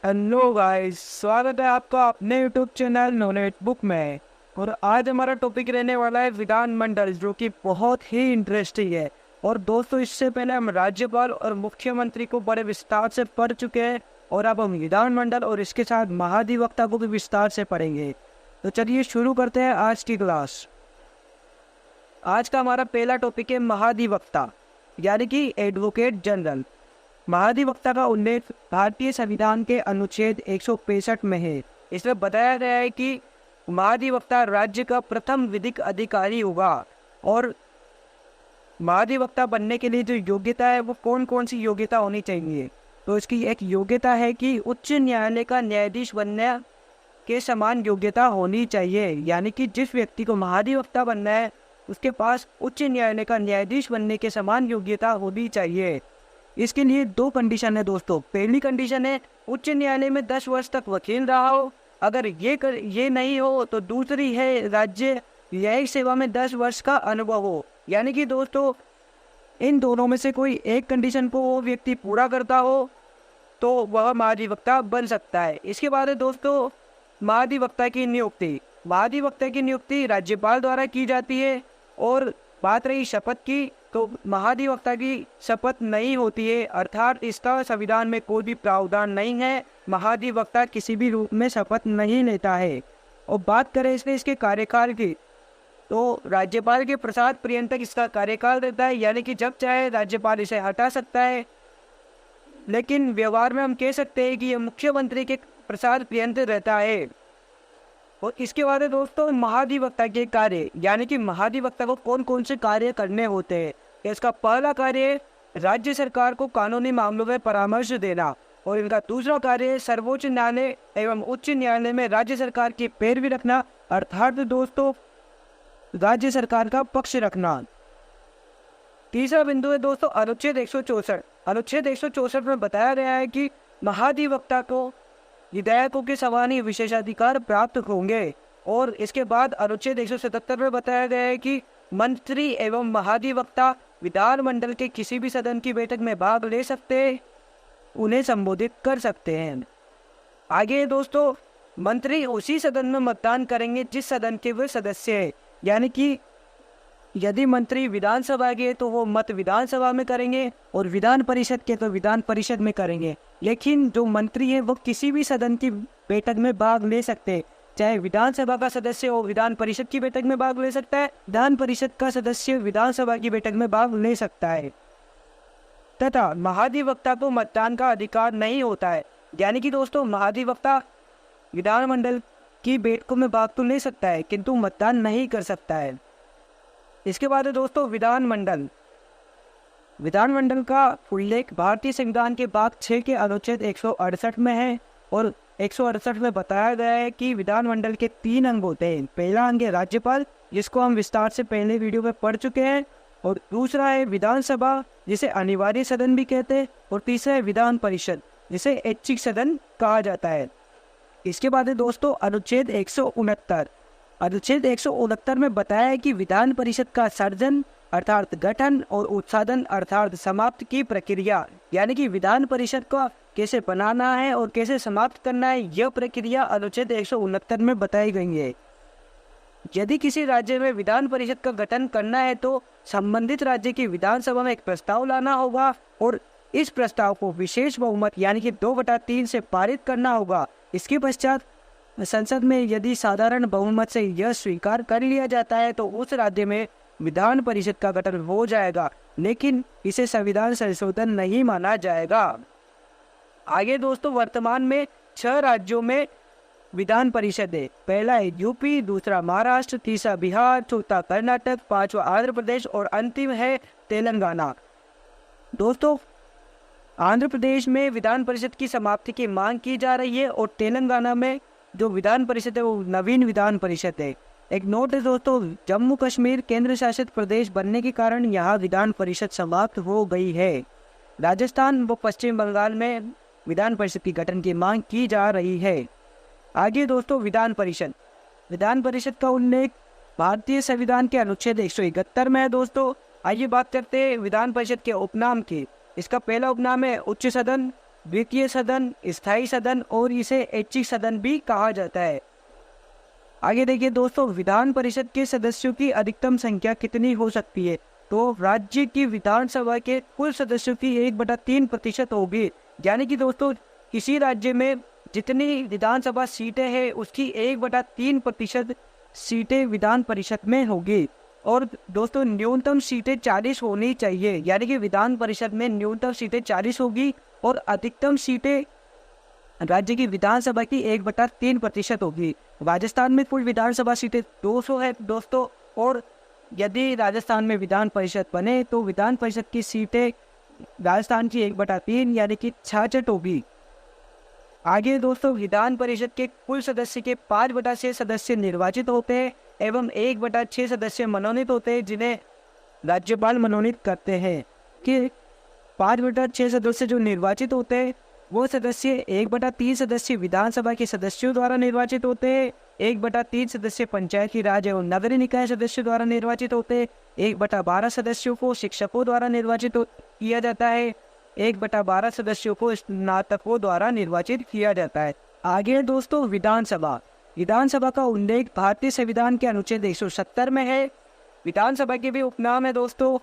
Hello guys, स्वागत है आपका अपने यूट्यूब चैनल नॉलेज बुक में। और आज हमारा टॉपिक रहने वाला है विधानमंडल, जो कि बहुत ही इंटरेस्टिंग है। और दोस्तों, इससे पहले हम राज्यपाल और मुख्यमंत्री को बड़े विस्तार से पढ़ चुके हैं, और अब हम विधानमंडल और इसके साथ महाधिवक्ता को भी विस्तार से पढ़ेंगे। तो चलिए शुरू करते हैं आज की क्लास। आज का हमारा पहला टॉपिक है महाधिवक्ता, यानी कि एडवोकेट जनरल। महाधिवक्ता का उल्लेख भारतीय संविधान के अनुच्छेद 165 में है। इसमें बताया गया है कि महाधिवक्ता राज्य का प्रथम विधिक अधिकारी होगा। और महाधिवक्ता बनने के लिए जो योग्यता है वो कौन कौन सी योग्यता होनी चाहिए, तो इसकी एक योग्यता है कि उच्च न्यायालय का न्यायाधीश बनने के समान योग्यता होनी चाहिए। यानी कि जिस व्यक्ति को महाधिवक्ता बनना है उसके पास उच्च न्यायालय का न्यायाधीश बनने के समान योग्यता होनी चाहिए। इसके लिए दो कंडीशन है दोस्तों। पहली कंडीशन है उच्च न्यायालय में 10 वर्ष तक वकील रहा हो। अगर ये नहीं हो तो दूसरी है राज्य न्यायिक सेवा में 10 वर्ष का अनुभव हो। यानी कि दोस्तों, इन दोनों में से कोई एक कंडीशन को वो व्यक्ति पूरा करता हो तो वह महाधिवक्ता बन सकता है। इसके बाद है दोस्तों महाधिवक्ता की नियुक्ति। महाधिवक्ता की नियुक्ति राज्यपाल द्वारा की जाती है। और बात रही शपथ की, तो महाधिवक्ता की शपथ नहीं होती है, अर्थात इसका संविधान में कोई भी प्रावधान नहीं है। महाधिवक्ता किसी भी रूप में शपथ नहीं लेता है। और बात करें इसके कार्यकाल की, तो राज्यपाल के प्रसाद पर्यंत इसका कार्यकाल रहता है। यानी कि जब चाहे राज्यपाल इसे हटा सकता है। लेकिन व्यवहार में हम कह सकते हैं कि यह मुख्यमंत्री के प्रसाद पर्यंत रहता है। और इसके बाद है दोस्तों महाधिवक्ता के कार्य, यानी कि महाधिवक्ता को कौन कौन से कार्य करने होते हैं। इसका पहला कार्य राज्य सरकार को कानूनी मामलों में परामर्श देना। और इनका दूसरा कार्य है सर्वोच्च न्यायालय एवं उच्च न्यायालय में राज्य सरकार की पैरवी रखना, अर्थात दोस्तों राज्य सरकार का पक्ष रखना। तीसरा बिंदु है दोस्तों अनुच्छेद 164। अनुच्छेद 164 में बताया गया है कि महाधिवक्ता को विधायकों के समान ही विशेषाधिकार प्राप्त होंगे। और इसके बाद अनुच्छेद 177 में बताया गया है कि मंत्री एवं महाधिवक्ता विधानमंडल के किसी भी सदन की बैठक में भाग ले सकते हैं, उन्हें संबोधित कर सकते हैं। आगे दोस्तों मंत्री उसी सदन में मतदान करेंगे जिस सदन के वे सदस्य हैं। यानी कि यदि मंत्री विधानसभा के तो वो मत विधानसभा में करेंगे, और विधान परिषद के तो विधान परिषद में करेंगे। लेकिन जो मंत्री है वो किसी भी सदन की बैठक में भाग ले सकते हैं। चाहे विधानसभा का सदस्य हो विधान परिषद की बैठक में भाग ले सकता है, विधान परिषद का सदस्य विधानसभा की बैठक में भाग ले सकता है। तथा महाधिवक्ता को मतदान का अधिकार नहीं होता है। यानी कि दोस्तों महाधिवक्ता विधानमंडल की बैठकों में भाग तो ले सकता है किंतु मतदान नहीं कर सकता है। इसके बाद है दोस्तों विधानमंडल। विधानमंडल का उल्लेख भारतीय संविधान के भाग 6 के अनुच्छेद 168 में है। और 168 में बताया गया है कि विधानमंडल के 3 अंग होते हैं। पहला अंग है राज्यपाल, जिसको हम विस्तार से पहले वीडियो में पढ़ चुके हैं। और दूसरा है विधानसभा, जिसे अनिवार्य सदन भी कहते हैं। और तीसरा है विधान परिषद, जिसे ऐच्छिक सदन कहा जाता है। इसके बाद है दोस्तों अनुच्छेद 169। अनुच्छेद 169 में बताया है कि विधान परिषद का सर्जन अर्थात गठन और उत्साधन अर्थात समाप्त की प्रक्रिया, यानी कि विधान परिषद को कैसे बनाना है और कैसे समाप्त करना है, यह प्रक्रिया अनुच्छेद 169 में बताई गई है। यदि किसी राज्य में विधान परिषद का गठन करना है तो संबंधित राज्य की विधानसभा में एक प्रस्ताव लाना होगा, और इस प्रस्ताव को विशेष बहुमत यानी कि 2/3 से पारित करना होगा। इसके पश्चात संसद में यदि साधारण बहुमत से यह स्वीकार कर लिया जाता है तो उस राज्य में विधान परिषद का गठन हो जाएगा, लेकिन इसे संविधान संशोधन नहीं माना जाएगा। आगे दोस्तों वर्तमान में 6 राज्यों में विधान परिषद है। पहला है यूपी, दूसरा महाराष्ट्र, तीसरा बिहार, चौथा कर्नाटक, पांचवा आंध्र प्रदेश और अंतिम है तेलंगाना। दोस्तों आंध्र प्रदेश में विधान परिषद की समाप्ति की मांग की जा रही है, और तेलंगाना में जो विधान परिषद है वो नवीन विधान परिषद है। एक नोट है दोस्तों, जम्मू कश्मीर केंद्र शासित प्रदेश बनने के कारण यहाँ विधान परिषद समाप्त हो गई है। राजस्थान व पश्चिम बंगाल में विधान परिषद की गठन की मांग की जा रही है। आगे दोस्तों विधान परिषद। विधान परिषद का उल्लेख भारतीय संविधान के अनुच्छेद 171 में है। दोस्तों आइए बात करते हैं विधान परिषद के उपनाम की। इसका पहला उपनाम है उच्च सदन, द्वितीय सदन, स्थायी सदन और इसे ऐच्छिक सदन भी कहा जाता है। आगे देखिए दोस्तों, विधान परिषद के सदस्यों की अधिकतम संख्या कितनी हो सकती है? तो राज्य की विधानसभा के कुल सदस्यों की 1/3% होगी। यानी कि दोस्तों किसी राज्य में जितनी विधानसभा सीटें हैं उसकी 1/3% सीटें विधान परिषद में होगी। और दोस्तों न्यूनतम सीटें 40 होनी चाहिए, यानी कि विधान परिषद में न्यूनतम सीटें 40 होगी और अधिकतम सीटें राज्य की विधानसभा की 1/3% होगी। राजस्थान में कुल विधानसभा सीटें 200 है दोस्तों, और यदि राजस्थान में विधान परिषद बने तो विधान परिषद की सीटें राजस्थान की 1/3 यानी कि 66 होगी। आगे दोस्तों, विधान परिषद के कुल सदस्य के 5/6 सदस्य निर्वाचित होते हैं एवं 1/6 सदस्य मनोनीत होते हैं, जिन्हें राज्यपाल मनोनीत करते हैं। कि 5/6 सदस्य जो निर्वाचित होते हैं वो सदस्य 1/3 सदस्य विधानसभा के सदस्यों द्वारा निर्वाचित होते हैं, 1/3 सदस्य पंचायती राज एवं नगरीय निकाय सदस्यों द्वारा निर्वाचित होते हैं, 1/12 सदस्यों को शिक्षकों द्वारा निर्वाचित किया जाता है, 1/12 सदस्यों को स्नातकों द्वारा निर्वाचित किया जाता है। आगे दोस्तों, विधानसभा। विधानसभा का उल्लेख भारतीय संविधान के अनुच्छेद 170 में है। विधानसभा के भी उपनाम है दोस्तों: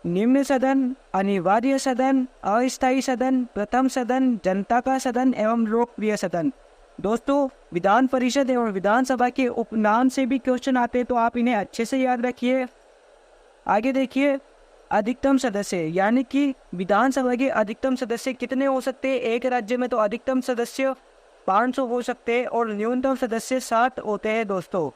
निम्न सदन, अनिवार्य सदन, अस्थायी सदन, प्रथम सदन, जनता का सदन एवं लोकप्रिय सदन। दोस्तों विधान परिषद एवं विधानसभा के उपनाम से भी क्वेश्चन आते हैं, तो आप इन्हें अच्छे से याद रखिए। आगे देखिए, अधिकतम सदस्य, यानी कि विधानसभा के अधिकतम सदस्य कितने हो सकते हैं? एक राज्य में तो अधिकतम सदस्य 500 हो सकते हैं और न्यूनतम सदस्य 7 होते हैं दोस्तों।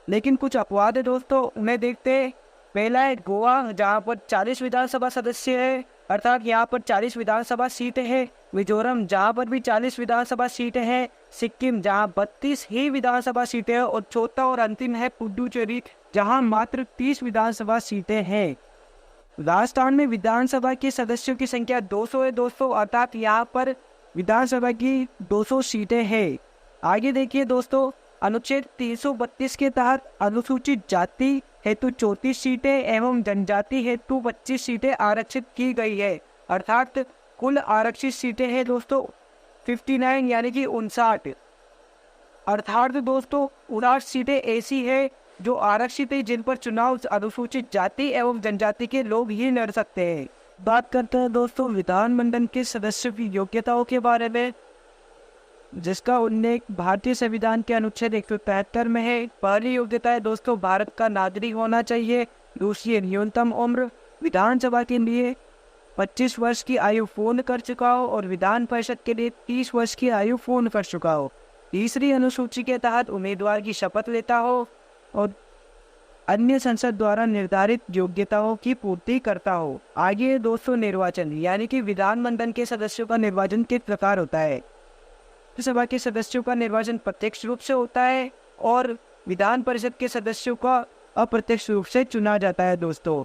लेकिन कुछ अपवाद है दोस्तों, उन्हें देखते हैं। पहला है गोवा, जहाँ पर 40 विधानसभा सदस्य है, अर्थात यहाँ पर 40 विधानसभा सीटें हैं। मिजोरम, जहाँ पर भी 40 विधानसभा सीटें हैं। सिक्किम, जहाँ 32 ही विधानसभा सीटें हैं। और चौथा और अंतिम है पुडुचेरी, जहाँ मात्र 30 विधानसभा सीटें हैं। राजस्थान में विधानसभा के सदस्यों की संख्या 200 है दोस्तों, अर्थात यहाँ पर विधानसभा की 200 सीटें हैं। आगे देखिए दोस्तों, अनुच्छेद 332 के तहत अनुसूचित जाति हेतु 34 सीटें एवं जनजाति हेतु 25 सीटें आरक्षित की गई है। अर्थात कुल आरक्षित सीटें हैं दोस्तों 59 यानी कि 59। अर्थात दोस्तों 59 सीटें ऐसी है जो आरक्षित है, जिन पर चुनाव अनुसूचित जाति एवं जनजाति के लोग ही लड़ सकते हैं। बात करते हैं दोस्तों विधानमंडल के सदस्यों की योग्यताओं के बारे में, जिसका उल्लेख भारतीय संविधान के अनुच्छेद 173 में है। पहली योग्यता है दोस्तों भारत का नागरिक होना चाहिए। दूसरी, न्यूनतम उम्र, विधानसभा के लिए 25 वर्ष की आयु पूर्ण कर चुका हो और विधान परिषद के लिए 30 वर्ष की आयु पूर्ण कर चुका हो। तीसरी, अनुसूची के तहत उम्मीदवार की शपथ लेता हो और अन्य संसद द्वारा निर्धारित योग्यताओं की पूर्ति करता हो। आगे दोस्तों निर्वाचन, यानी कि विधानमंडल के सदस्यों का निर्वाचन किस प्रकार होता है। राज्यसभा के सदस्यों का निर्वाचन प्रत्यक्ष रूप से होता है और विधान परिषद के सदस्यों का अप्रत्यक्ष रूप से चुना जाता है दोस्तों।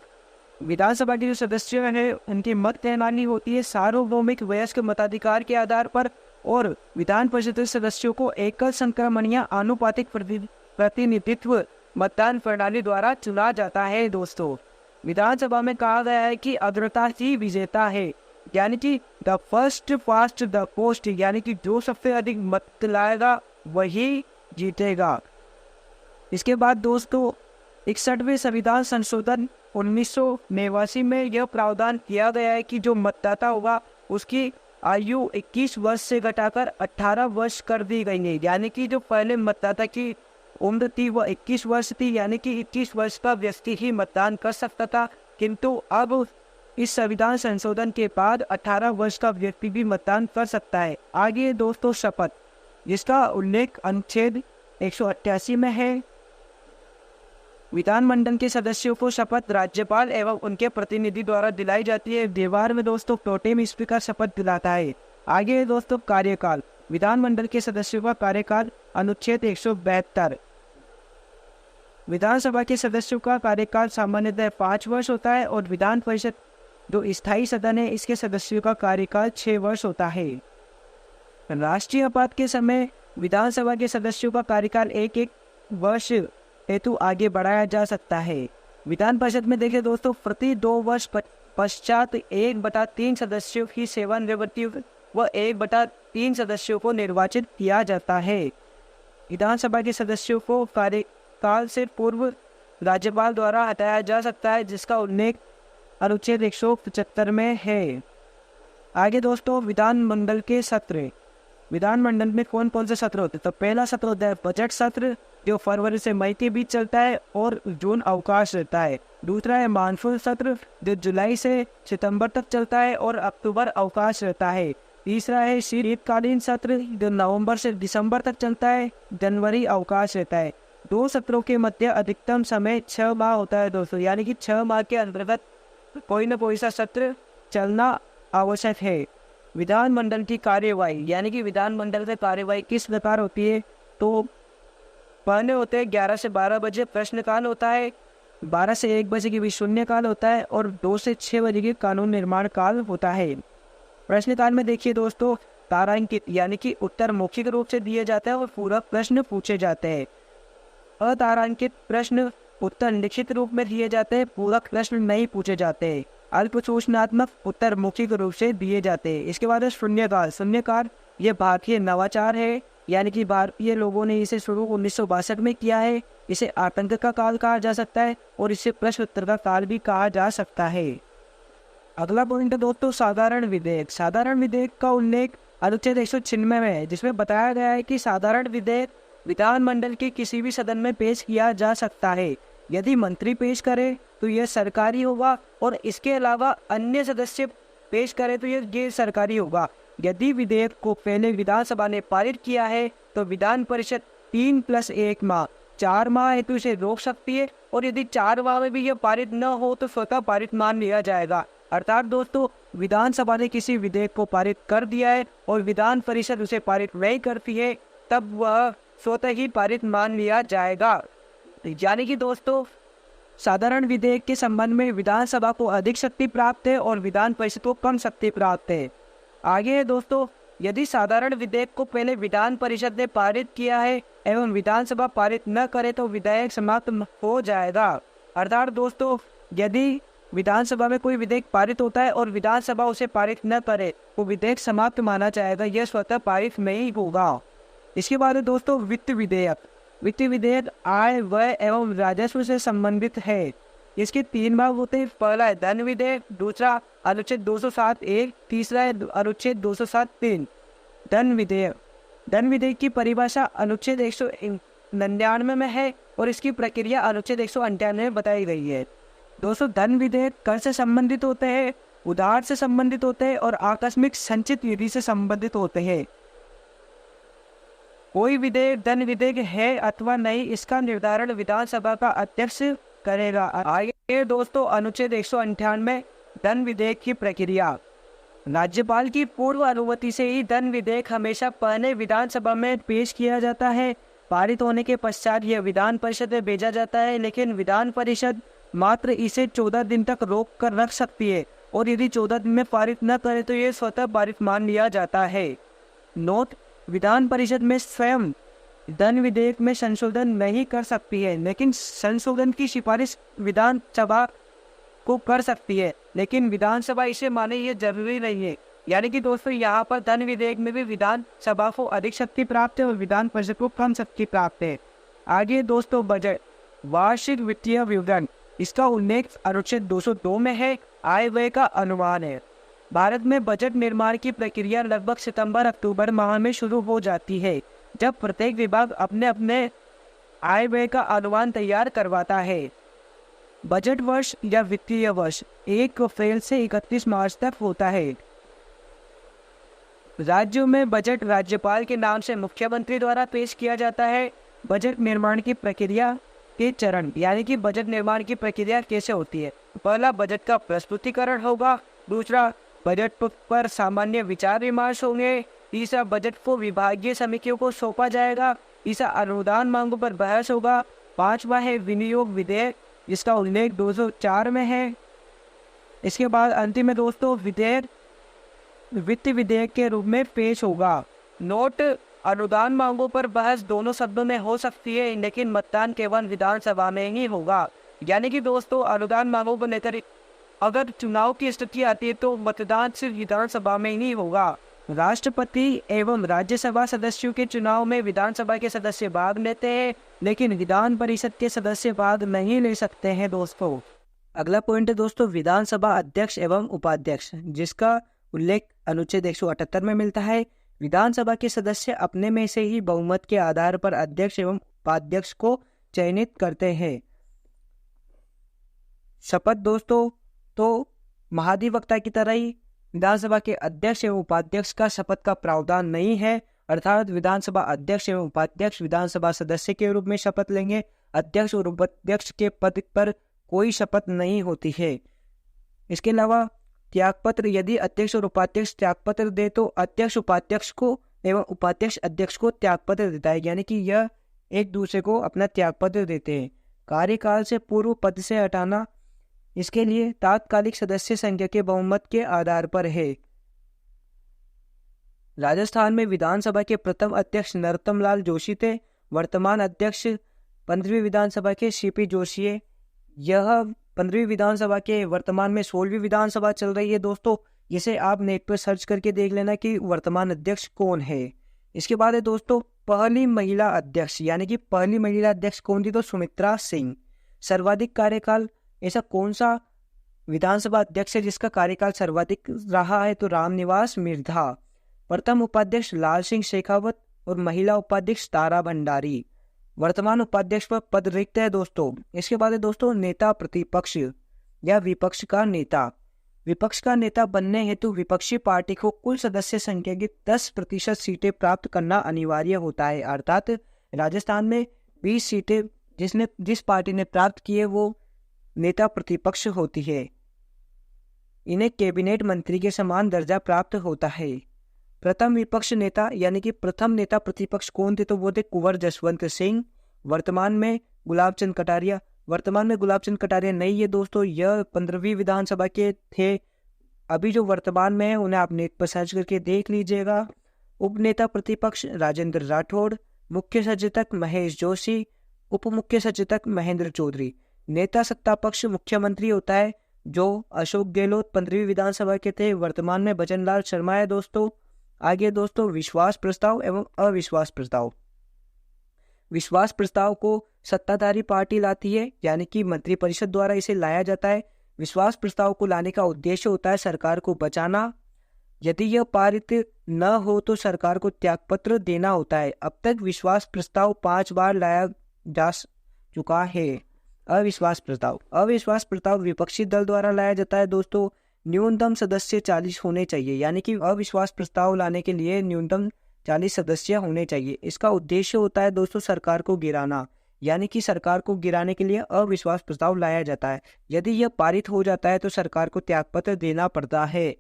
विधानसभा के जो सदस्य हैं उनकी मत प्रणाली होती है सार्वभौमिक वयस्क मताधिकार के आधार पर, और विधान परिषद के सदस्यों को एकल संक्रमण या आनुपातिक प्रतिनिधित्व मतदान प्रणाली द्वारा चुना जाता है दोस्तों। विधानसभा में कहा गया है कि अग्रता ही विजेता है, यानी कि the first fast the post, यानी कि जो सबसे अधिक मत लाएगा वही जीतेगा। इसके बाद दोस्तों 61वें संविधान संशोधन 1989 में यह प्रावधान किया गया है कि जो मतदाता होगा उसकी आयु 21 वर्ष से घटाकर 18 वर्ष कर दी गई है। यानी कि जो पहले मतदाता की उम्र थी वह 21 वर्ष थी, यानी कि 21 वर्ष का व्यक्ति ही मतदान कर सकता था, किंतु अब इस संविधान संशोधन के बाद 18 वर्ष का व्यक्ति भी मतदान कर सकता है। आगे दोस्तों शपथ, जिसका उल्लेख अनुच्छेद 188 में है। विधानमंडल के सदस्यों को शपथ राज्यपाल एवं उनके प्रतिनिधि द्वारा दिलाई जाती है। व्यवहार में दोस्तों प्रोटेम स्पीकर शपथ दिलाता है। आगे दोस्तों कार्यकाल, विधानमंडल के सदस्यों का कार्यकाल अनुच्छेद 172। विधानसभा के सदस्यों का कार्यकाल सामान्यतः 5 वर्ष होता है और विधान परिषद जो स्थायी सदन है इसके सदस्यों का कार्यकाल 6 वर्ष होता है। राष्ट्रीय आपात के समय विधानसभा के सदस्यों का कार्यकाल एक वर्ष हेतु आगे बढ़ाया जा सकता है। विधान परिषद में देखें दोस्तों, प्रति 2 वर्ष पश्चात 1/3 सदस्यों की सेवानिवृत्ति व 1/3 सदस्यों को निर्वाचित किया जाता है। विधानसभा के सदस्यों को कार्यकाल से पूर्व राज्यपाल द्वारा हटाया जा सकता है, जिसका उल्लेख अनुच्छेद 175 में है। आगे दोस्तों, विधानमंडल के सत्र। विधानमंडल में कौन कौन से सत्र होते हैं? तो पहला सत्र होता है बजट सत्र, जो फरवरी से मई के बीच चलता है और जून अवकाश रहता है। दूसरा है मानसून सत्र, जो जुलाई से सितंबर तक चलता है और अक्टूबर अवकाश रहता है। तीसरा है शीतकालीन सत्र, जो नवंबर से दिसंबर तक चलता है, जनवरी अवकाश रहता है। 2 सत्रों के मध्य अधिकतम समय 6 माह होता है दोस्तों, यानी कि 6 माह के अंतर्गत कोई न कोई सा सत्र चलना आवश्यक है। विधानमंडल की कार्यवाही, यानी कि विधानमंडल से कार्यवाही किस प्रकार होती है? तो पहले होते हैं 11 से 12 बजे प्रश्नकाल होता है, 12 से 1 बजे की भी शून्यकाल होता है और 2 से 6 बजे की कानून निर्माण काल होता है। प्रश्नकाल में देखिए दोस्तों, तारांकित यानी कि उत्तर मौखिक रूप से दिए जाते हैं और पूरा प्रश्न पूछे जाते हैं। अतारांकित प्रश्न उत्तर लिखित रूप में दिए जाते हैं, पूरक प्रश्न नहीं पूछे जाते हैं। अल्प सूचनात्मक उत्तर मौखिक रूप से दिए जाते हैं। इसके बाद शून्यकाल। शून्यकाल ये भारतीय नवाचार है, यानी कि भारतीय लोगों ने इसे शुरू 1962 में किया है। इसे आतंक का काल कहा जा सकता है और इसे प्रश्न उत्तर का काल भी कहा जा सकता है। अगला पॉइंट है दोस्तों साधारण विधेयक। साधारण विधेयक का उल्लेख अनुच्छेद 196 में है, जिसमें बताया गया है कि साधारण विधेयक विधानमंडल के किसी भी सदन में पेश किया जा सकता है। यदि मंत्री पेश करे तो यह सरकारी होगा और इसके अलावा अन्य सदस्य पेश करे तो यह गैर सरकारी होगा। यदि विधेयक को पहले विधानसभा ने पारित किया है तो विधान परिषद 3 + 1 माह 4 माह हेतु इसे रोक सकती है और यदि 4 माह में भी यह पारित न हो तो स्वतः पारित मान लिया जाएगा। अर्थात दोस्तों, विधानसभा ने किसी विधेयक को पारित कर दिया है और विधान परिषद उसे पारित नहीं करती है, तब वह स्वतः ही पारित मान लिया जाएगा। यानी कि दोस्तों, साधारण विधेयक के संबंध में विधानसभा को अधिक शक्ति प्राप्त है और विधान परिषद को कम शक्ति प्राप्त है। आगे है दोस्तों, यदि साधारण विधेयक को पहले विधान परिषद ने पारित किया है एवं विधानसभा पारित न करे तो विधेयक समाप्त हो जाएगा। अर्थात दोस्तों, यदि विधानसभा में कोई विधेयक पारित होता है और विधानसभा उसे पारित न करे तो विधेयक समाप्त माना जाएगा, यह स्वतः पारित नहीं होगा। इसके बाद है दोस्तों वित्त विधेयक। वित्त विधेयक आय, व्यय एवं राजस्व से संबंधित है। इसके 3 भाग होते हैं। पहला है धन विधेयक, दूसरा अनुच्छेद 207(1), तीसरा है अनुच्छेद 207(3). धन विधेयक। धन विधेयक की परिभाषा अनुच्छेद 199 में है और इसकी प्रक्रिया अनुच्छेद 198 में बताई गई है। दोस्तों, धन विधेयक कर से संबंधित होते हैं, उधार से संबंधित होते हैं और आकस्मिक संचित निधि से संबंधित होते हैं। कोई विधेयक धन विधेयक है अथवा नहीं, इसका निर्धारण विधानसभा का अध्यक्ष करेगा। आगे दोस्तों, अनुच्छेद 198 धन विधेयक की प्रक्रिया। राज्यपाल की पूर्व अनुमति से ही धन विधेयक हमेशा पहले विधानसभा में पेश किया जाता है। पारित होने के पश्चात यह विधान परिषद में भेजा जाता है, लेकिन विधान परिषद मात्र इसे 14 दिन तक रोक कर रख सकती है और यदि 14 दिन में पारित न करे तो यह स्वतः पारित मान लिया जाता है। नोट: विधान परिषद में स्वयं धन विधेयक में संशोधन नहीं कर सकती है, लेकिन संशोधन की सिफारिश विधानसभा को कर सकती है, लेकिन विधानसभा इसे माने ये जरूरी नहीं है। यानी कि दोस्तों, यहाँ पर धन विधेयक में भी विधानसभा को अधिक शक्ति प्राप्त है और विधान परिषद को कम शक्ति प्राप्त है। आगे दोस्तों बजट। वार्षिक वित्तीय विवरण। इसका उल्लेख अनुच्छेद 202 में है। आय व्यय का अनुमान है। भारत में बजट निर्माण की प्रक्रिया लगभग सितंबर-अक्टूबर माह में शुरू हो जाती है, जब प्रत्येक विभाग अपने अपने आय व्यय का अनुमान तैयार करवाता है। बजट वर्ष या वित्तीय वर्ष 1 अप्रैल से 31 मार्च तक होता है। राज्यों में बजट राज्यपाल के नाम से मुख्यमंत्री द्वारा पेश किया जाता है। बजट निर्माण की प्रक्रिया के चरण, यानी कि बजट निर्माण की प्रक्रिया कैसे होती है। पहला, बजट का प्रस्तुतिकरण होगा। दूसरा, बजट पर सामान्य विचार विमर्श होंगे। तीसरा, बजट को विभागीय समितियों को सौंपा जाएगा। तीसरा, अनुदान मांगों पर बहस होगा। 5वां है विनियोग विधेयक, जिसका उल्लेख 204 में है। इसके बाद अंतिम में दोस्तों विधेयक वित्त विधेयक के रूप में पेश होगा। नोट: अनुदान मांगों पर बहस दोनों शब्दों में हो सकती है, लेकिन मतदान केवल विधानसभा में ही होगा। यानी कि दोस्तों, अनुदान मांगों को लेकर अगर चुनाव की स्थिति आती है तो मतदान सिर्फ विधानसभा में ही होगा। राष्ट्रपति एवं राज्यसभा सदस्यों के चुनाव में विधानसभा के सदस्य भाग लेते हैं, लेकिन विधान परिषद के सदस्य भाग नहीं ले सकते हैं दोस्तों। अगला पॉइंट है दोस्तों विधानसभा अध्यक्ष एवं उपाध्यक्ष, जिसका उल्लेख अनुच्छेद 178 में मिलता है। विधानसभा के सदस्य अपने में से ही बहुमत के आधार पर अध्यक्ष एवं उपाध्यक्ष को चयनित करते हैं। शपथ दोस्तों, तो महाधिवक्ता की तरह ही विधानसभा के अध्यक्ष एवं उपाध्यक्ष का शपथ का प्रावधान नहीं है, अर्थात विधानसभा अध्यक्ष एवं उपाध्यक्ष विधानसभा सदस्य के रूप में शपथ लेंगे। अध्यक्ष और उपाध्यक्ष के पद पर कोई शपथ नहीं होती है। इसके अलावा त्यागपत्र, यदि अध्यक्ष और उपाध्यक्ष त्यागपत्र दे तो अध्यक्ष उपाध्यक्ष को एवं उपाध्यक्ष अध्यक्ष को त्यागपत्र देता है, यानी कि यह एक दूसरे को अपना त्यागपत्र देते हैं। कार्यकाल से पूर्व पद से हटाना, इसके लिए तात्कालिक सदस्य संख्या के बहुमत के आधार पर है। राजस्थान में विधानसभा के प्रथम अध्यक्ष नरोत्तम लाल जोशी थे। वर्तमान अध्यक्ष 15वीं विधानसभा के सीपी जोशी है। यह 15वीं विधानसभा के वर्तमान में 16वीं विधानसभा चल रही है दोस्तों। इसे आप नेट पर सर्च करके देख लेना कि वर्तमान अध्यक्ष कौन है। इसके बाद है दोस्तों पहली महिला अध्यक्ष, यानी कि पहली महिला अध्यक्ष कौन थी, तो सुमित्रा सिंह। सर्वाधिक कार्यकाल, ऐसा कौन सा विधानसभा अध्यक्ष है जिसका कार्यकाल सर्वाधिक रहा है, तो रामनिवास मिर्धा। प्रथम उपाध्यक्ष लाल सिंह शेखावत और महिला उपाध्यक्ष तारा भंडारी। वर्तमान उपाध्यक्ष पर पद रिक्त है दोस्तों। इसके बाद है दोस्तों नेता प्रतिपक्ष या विपक्ष का नेता। विपक्ष का नेता बनने हेतु विपक्षी पार्टी को कुल सदस्य संख्या की 10% सीटें प्राप्त करना अनिवार्य होता है, अर्थात राजस्थान में 20 सीटें जिस पार्टी ने प्राप्त की है वो नेता प्रतिपक्ष होती है। इन्हें कैबिनेट मंत्री के समान दर्जा प्राप्त होता है। प्रथम विपक्ष नेता यानी कि प्रथम नेता प्रतिपक्ष कौन थे, तो वो थे कुंवर जसवंत सिंह। वर्तमान में गुलाब चंद कटारिया। वर्तमान में गुलाब चंद कटारिया नहीं है दोस्तों, यह 15वीं विधानसभा के थे। अभी जो वर्तमान में है उन्हें आप नेट पर सर्च करके देख लीजिएगा। उपनेता प्रतिपक्ष राजेंद्र राठौड़। मुख्य सचेतक महेश जोशी। उप मुख्य सचेतक महेंद्र चौधरी। नेता सत्ता पक्ष मुख्यमंत्री होता है, जो अशोक गहलोत 15वीं विधानसभा के थे। वर्तमान में भजनलाल शर्मा है दोस्तों। आगे दोस्तों विश्वास प्रस्ताव एवं अविश्वास प्रस्ताव। विश्वास प्रस्ताव को सत्ताधारी पार्टी लाती है, यानी कि मंत्रिपरिषद द्वारा इसे लाया जाता है। विश्वास प्रस्ताव को लाने का उद्देश्य होता है सरकार को बचाना। यदि यह पारित न हो तो सरकार को त्यागपत्र देना होता है। अब तक विश्वास प्रस्ताव 5 बार लाया जा चुका है। अविश्वास प्रस्ताव विपक्षी दल द्वारा लाया जाता है दोस्तों। न्यूनतम सदस्य 40 होने चाहिए, यानी कि अविश्वास प्रस्ताव लाने के लिए न्यूनतम 40 सदस्य होने चाहिए। इसका उद्देश्य होता है दोस्तों सरकार को गिराना, यानी कि सरकार को गिराने के लिए अविश्वास प्रस्ताव लाया जाता है। यदि यह पारित हो जाता है तो सरकार को त्यागपत्र देना पड़ता है।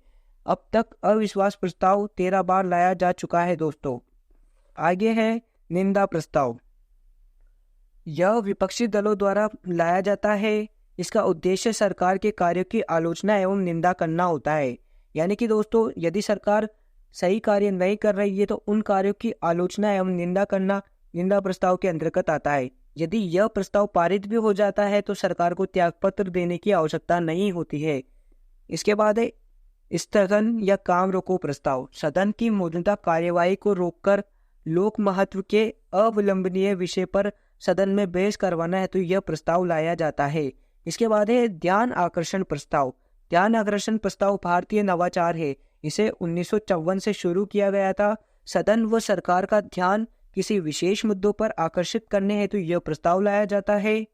अब तक अविश्वास प्रस्ताव 13 बार लाया जा चुका है दोस्तों। आगे है निंदा प्रस्ताव। यह विपक्षी दलों द्वारा लाया जाता है। इसका उद्देश्य सरकार के कार्यों की आलोचना एवं निंदा करना होता है। यानी कि दोस्तों यदि सरकार सही कार्य नहीं कर रही है तो उन कार्यों की आलोचना एवं निंदा करना निंदा प्रस्ताव के अंतर्गत आता है। यदि यह प्रस्ताव पारित भी हो जाता है तो सरकार को त्यागपत्र देने की आवश्यकता नहीं होती है। इसके बाद है स्थगन या काम रोको प्रस्ताव। सदन की मौजूदा कार्यवाही को रोककर लोक महत्व के अविलंबनीय विषय पर सदन में बहस करवाना है तो यह प्रस्ताव लाया जाता है। इसके बाद है ध्यान आकर्षण प्रस्ताव। ध्यान आकर्षण प्रस्ताव भारतीय नवाचार है। इसे 1954 से शुरू किया गया था। सदन व सरकार का ध्यान किसी विशेष मुद्दों पर आकर्षित करने हेतु यह प्रस्ताव लाया जाता है।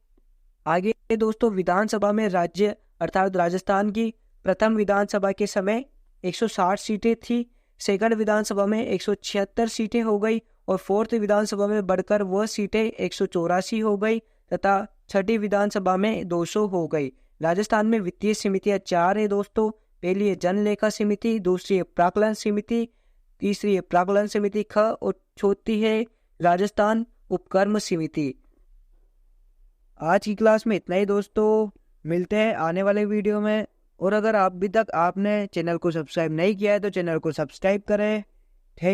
आगे दोस्तों विधानसभा में राज्य अर्थात राजस्थान की प्रथम विधानसभा के समय 160 सीटें थी। सेकंड विधानसभा में 176 सीटें हो गई और फोर्थ विधानसभा में बढ़कर वह सीटें 184 हो गई तथा छठी विधानसभा में 200 हो गई। राजस्थान में वित्तीय समितियां 4 है दोस्तों। पहली है जन लेखा समिति, दूसरी है प्राक्कलन समिति, तीसरी है प्राक्कलन समिति ख और चौथी है राजस्थान उपक्रम समिति। आज की क्लास में इतना ही दोस्तों, मिलते हैं आने वाले वीडियो में। और अगर अभी तक आपने चैनल को सब्सक्राइब नहीं किया है तो चैनल को सब्सक्राइब करें।